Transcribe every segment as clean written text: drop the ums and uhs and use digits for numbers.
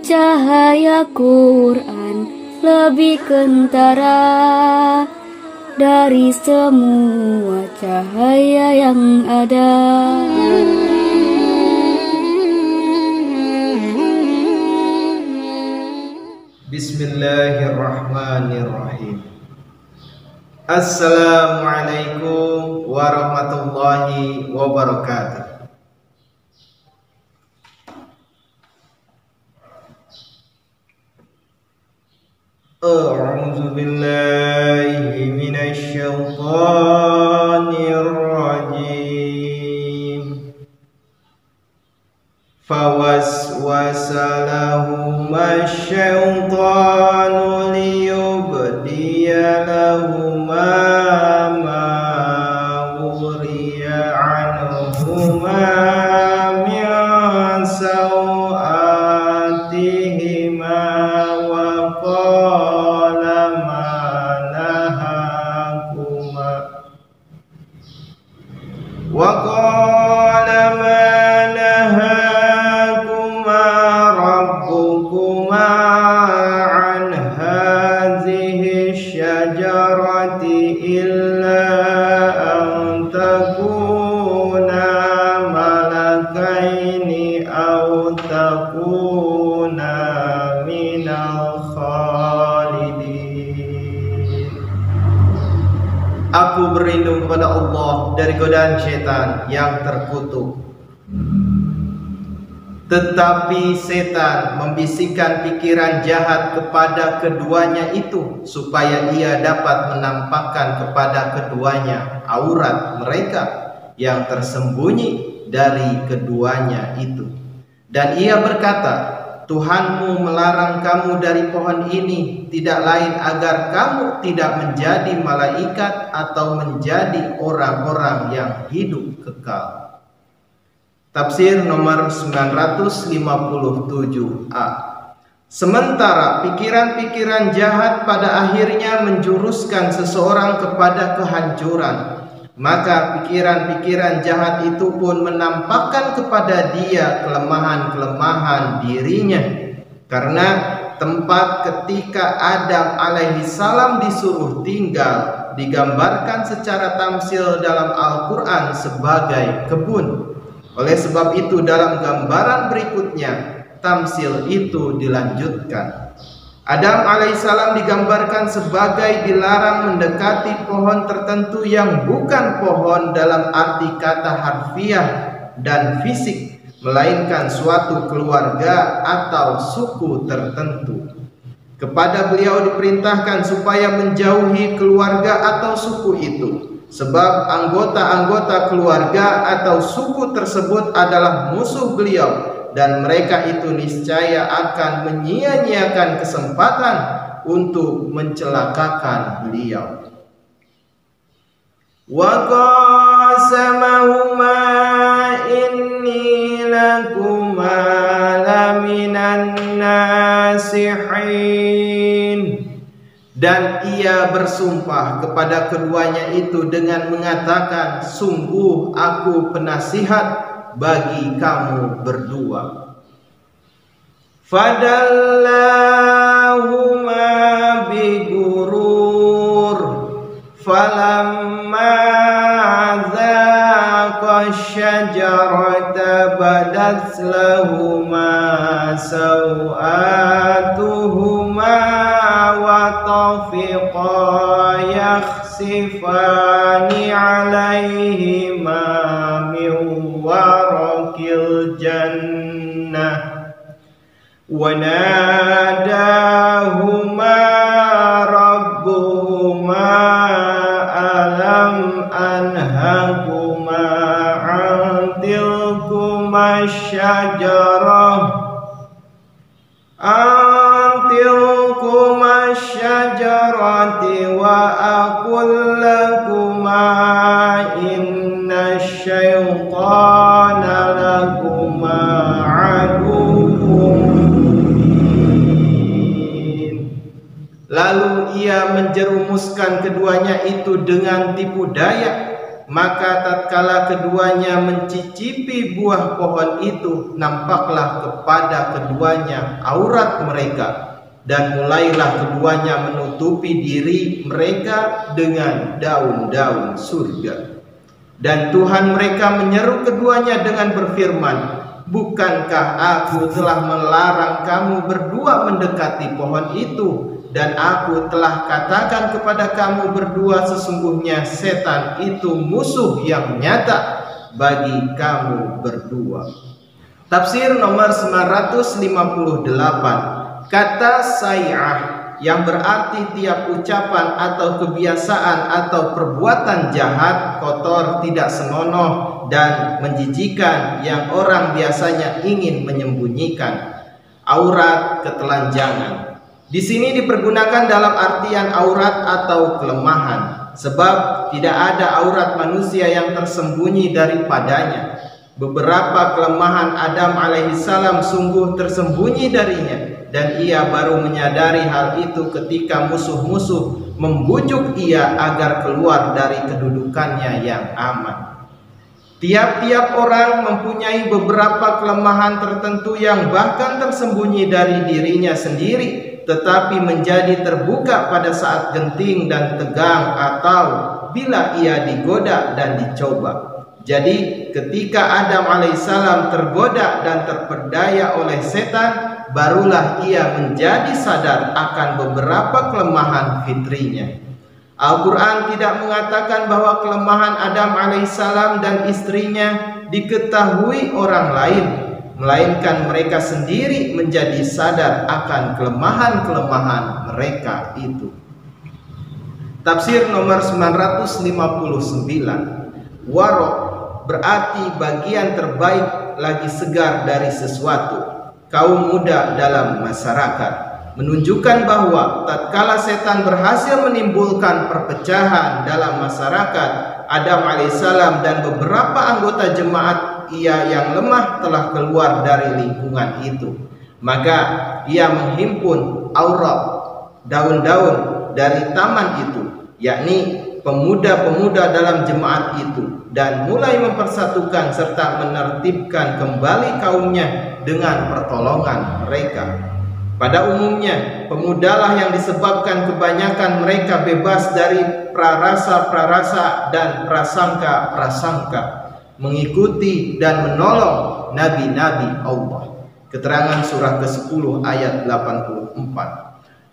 Cahaya Quran lebih kentara dari semua cahaya yang ada. Bismillahirrahmanirrahim. Assalamualaikum warahmatullahi wabarakatuh. A'udzu billahi minasy syaithanir rajim. Fawaswasa lahuma syaitanu liyubdiya lahuma ma wuriya anhuma min sawatihima wa qala ma nahakuma rabbukuma an hadhihi syajarati illa an takuna malakaini aw takuna minal khalidin. Aku berlindung kepada Allah dari godaan setan yang terkutuk. Tetapi setan membisikkan pikiran jahat kepada keduanya itu supaya ia dapat menampakkan kepada keduanya aurat mereka yang tersembunyi dari keduanya itu. Dan ia berkata, Tuhanmu melarang kamu dari pohon ini tidak lain agar kamu tidak menjadi malaikat atau menjadi orang-orang yang hidup kekal. Tafsir nomor 957a. Sementara pikiran-pikiran jahat pada akhirnya menjuruskan seseorang kepada kehancuran, maka pikiran-pikiran jahat itu pun menampakkan kepada dia kelemahan-kelemahan dirinya. Karena tempat ketika Adam alaihi salam disuruh tinggal digambarkan secara tamsil dalam Al-Quran sebagai kebun. Oleh sebab itu dalam gambaran berikutnya tamsil itu dilanjutkan. Adam alaihissalam digambarkan sebagai dilarang mendekati pohon tertentu yang bukan pohon dalam arti kata harfiah dan fisik, melainkan suatu keluarga atau suku tertentu. Kepada beliau diperintahkan supaya menjauhi keluarga atau suku itu, sebab anggota-anggota keluarga atau suku tersebut adalah musuh beliau, dan mereka itu niscaya akan menyia-nyiakan kesempatan untuk mencelakakan beliau. Wa qasamahuma inni lakuma laminan nasihin. Dan ia bersumpah kepada keduanya itu dengan mengatakan, sungguh aku penasihat bagi kamu berdua. Fadallahuma bigurur falamma zaqa syajarata badat lahuma sawatuhuma وطفقا يخسفان عليهما من ورق الجنة وناداهما ربهما ألم أنهكما عن تلكما الشجرة wa aqul lakuma inna syaitana lakuma aduwwun mubin. Lalu ia menjerumuskan keduanya itu dengan tipu daya Maka tatkala keduanya mencicipi buah pohon itu, nampaklah kepada keduanya aurat mereka, dan mulailah keduanya menutupi diri mereka dengan daun-daun surga. Dan Tuhan mereka menyeru keduanya dengan berfirman, bukankah aku telah melarang kamu berdua mendekati pohon itu? Dan aku telah katakan kepada kamu berdua, sesungguhnya setan itu musuh yang nyata bagi kamu berdua. Tafsir nomor 958. Kata sai'ah yang berarti tiap ucapan atau kebiasaan atau perbuatan jahat, kotor, tidak senonoh, dan menjijikan yang orang biasanya ingin menyembunyikan. Aurat, ketelanjangan. Di sini dipergunakan dalam artian aurat atau kelemahan, sebab tidak ada aurat manusia yang tersembunyi daripadanya. Beberapa kelemahan Adam alaihissalam sungguh tersembunyi darinya, dan ia baru menyadari hal itu ketika musuh-musuh membujuk ia agar keluar dari kedudukannya yang aman. Tiap-tiap orang mempunyai beberapa kelemahan tertentu yang bahkan tersembunyi dari dirinya sendiri, tetapi menjadi terbuka pada saat genting dan tegang atau bila ia digoda dan dicoba. Jadi ketika Adam alaihissalam tergoda dan terperdaya oleh setan, barulah ia menjadi sadar akan beberapa kelemahan fitrinya. Al-Quran tidak mengatakan bahwa kelemahan Adam alaihissalam dan istrinya diketahui orang lain, melainkan mereka sendiri menjadi sadar akan kelemahan-kelemahan mereka itu. Tafsir nomor 959. Warok berarti bagian terbaik lagi segar dari sesuatu, kaum muda dalam masyarakat, menunjukkan bahwa tatkala setan berhasil menimbulkan perpecahan dalam masyarakat, Adam alaihissalam dan beberapa anggota jemaat ia yang lemah telah keluar dari lingkungan itu. Maka ia menghimpun aurat, daun-daun dari taman itu, yakni pemuda-pemuda dalam jemaat itu, dan mulai mempersatukan serta menertibkan kembali kaumnya dengan pertolongan mereka. Pada umumnya, pemudalah yang disebabkan kebanyakan mereka bebas dari prarasa-prarasa dan prasangka-prasangka, mengikuti dan menolong nabi-nabi Allah. Keterangan surah ke-10 ayat 84.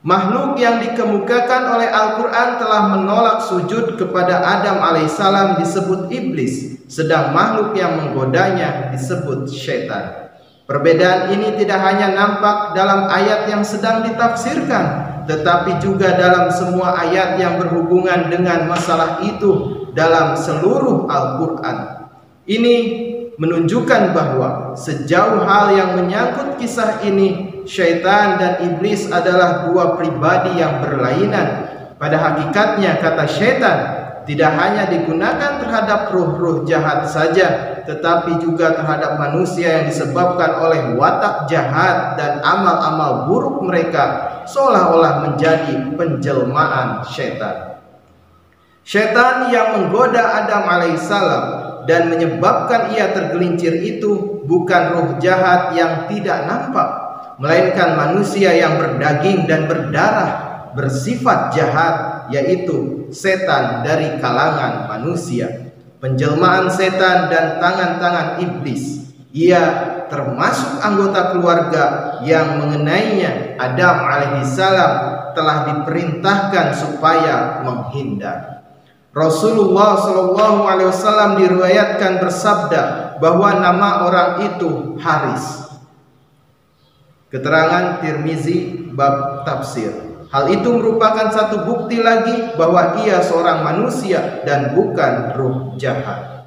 Makhluk yang dikemukakan oleh Al-Quran telah menolak sujud kepada Adam alaihissalam disebut iblis, sedang makhluk yang menggodanya disebut syaitan. Perbedaan ini tidak hanya nampak dalam ayat yang sedang ditafsirkan, tetapi juga dalam semua ayat yang berhubungan dengan masalah itu dalam seluruh Al-Quran. Ini menunjukkan bahwa sejauh hal yang menyangkut kisah ini, syaitan dan iblis adalah dua pribadi yang berlainan. Pada hakikatnya kata syaitan tidak hanya digunakan terhadap ruh-ruh jahat saja, tetapi juga terhadap manusia yang disebabkan oleh watak jahat dan amal-amal buruk mereka, seolah-olah menjadi penjelmaan syaitan. Syaitan yang menggoda Adam alaihissalam dan menyebabkan ia tergelincir itu bukan ruh jahat yang tidak nampak, melainkan manusia yang berdaging dan berdarah, bersifat jahat, yaitu setan dari kalangan manusia. Penjelmaan setan dan tangan-tangan iblis, ia termasuk anggota keluarga yang mengenainya Adam alaihissalam telah diperintahkan supaya menghindar. Rasulullah SAW diriwayatkan bersabda bahwa nama orang itu Haris. Keterangan Tirmizi bab tafsir. Hal itu merupakan satu bukti lagi bahwa ia seorang manusia dan bukan ruh jahat.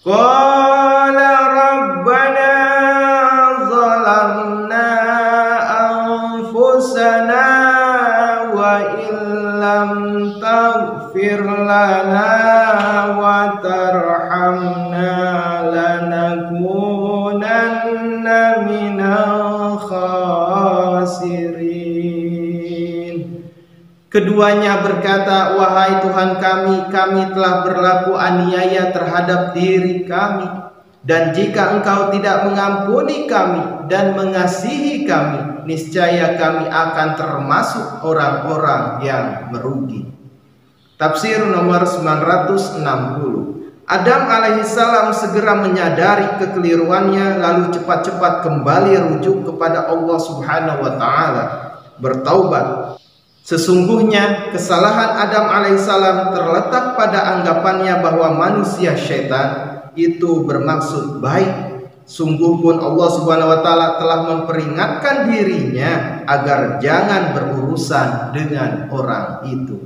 Qala rabbana zalamna anfusana wa illam taghfir lana wa tarhamna lanakunanna minal khasirin. Keduanya berkata, "Wahai Tuhan kami telah berlaku aniaya terhadap diri kami. Dan jika Engkau tidak mengampuni kami dan mengasihi kami, niscaya kami akan termasuk orang-orang yang merugi." Tafsir nomor 960. Adam alaihissalam segera menyadari kekeliruannya, lalu cepat-cepat kembali rujuk kepada Allah Subhanahu wa taala, bertaubat. Sesungguhnya kesalahan Adam alaihissalam terletak pada anggapannya bahwa manusia syaitan itu bermaksud baik. Sungguh pun Allah Subhanahu wa taala telah memperingatkan dirinya agar jangan berurusan dengan orang itu.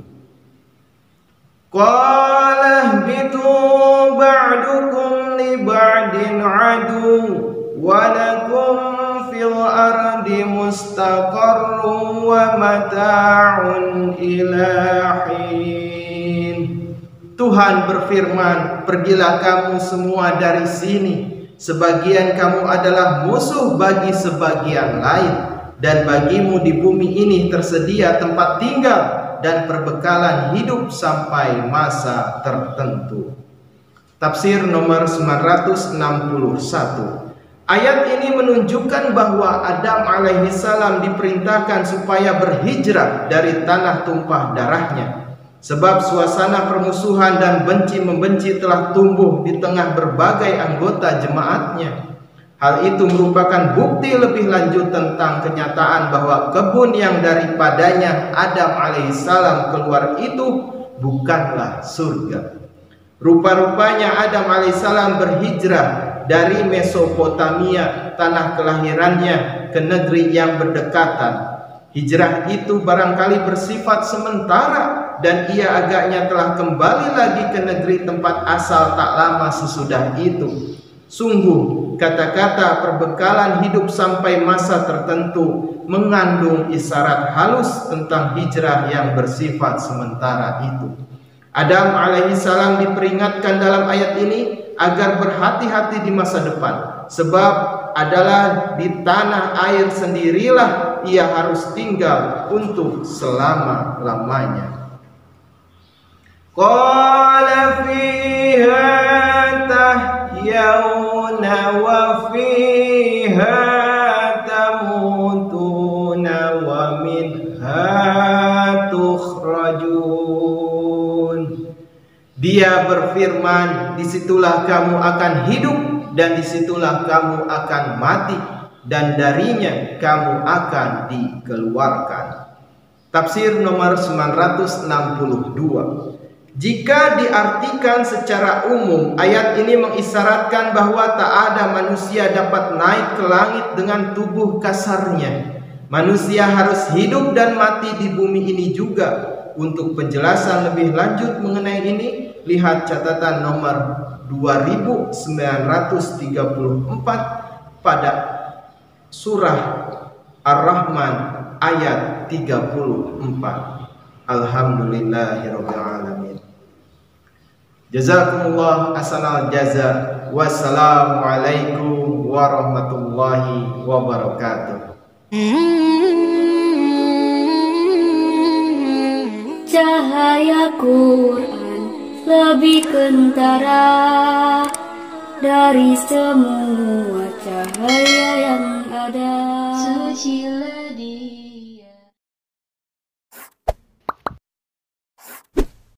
Qala bitu ba'dukum li ba'din adu wa lakum fil ardi mustaqarrun wa mata'un ila hin. Tuhan berfirman, "Pergilah kamu semua dari sini. Sebagian kamu adalah musuh bagi sebagian lain, dan bagimu di bumi ini tersedia tempat tinggal dan perbekalan hidup sampai masa tertentu." Tafsir nomor 961. Ayat ini menunjukkan bahwa Adam alaihissalam diperintahkan supaya berhijrah dari tanah tumpah darahnya, sebab suasana permusuhan dan benci-membenci telah tumbuh di tengah berbagai anggota jemaatnya. Hal itu merupakan bukti lebih lanjut tentang kenyataan bahwa kebun yang daripadanya Adam alaihissalam keluar itu bukanlah surga. Rupa-rupanya Adam alaihissalam berhijrah dari Mesopotamia, tanah kelahirannya, ke negeri yang berdekatan. Hijrah itu barangkali bersifat sementara, dan ia agaknya telah kembali lagi ke negeri tempat asal tak lama sesudah itu. Sungguh, kata-kata perbekalan hidup sampai masa tertentu mengandung isyarat halus tentang hijrah yang bersifat sementara itu. Adam alaihissalam diperingatkan dalam ayat ini agar berhati-hati di masa depan, sebab adalah di tanah air sendirilah ia harus tinggal untuk selama-lamanya. Qala fiha tahyawna wa fiha tamutuna wa minha tukhrajun. Dia berfirman, disitulah kamu akan hidup dan disitulah kamu akan mati, dan darinya kamu akan dikeluarkan. Tafsir nomor 962. Jika diartikan secara umum, ayat ini mengisyaratkan bahwa tak ada manusia dapat naik ke langit dengan tubuh kasarnya. Manusia harus hidup dan mati di bumi ini juga. Untuk penjelasan lebih lanjut mengenai ini, lihat catatan nomor 2934 pada surah Ar-Rahman ayat 34. Alhamdulillahirabbil alamin. Jazakumullah ahsanal jaza. Wassalamualaikum warahmatullahi wabarakatuh. Cahaya Quran lebih kentara dari semua cahaya yang ada.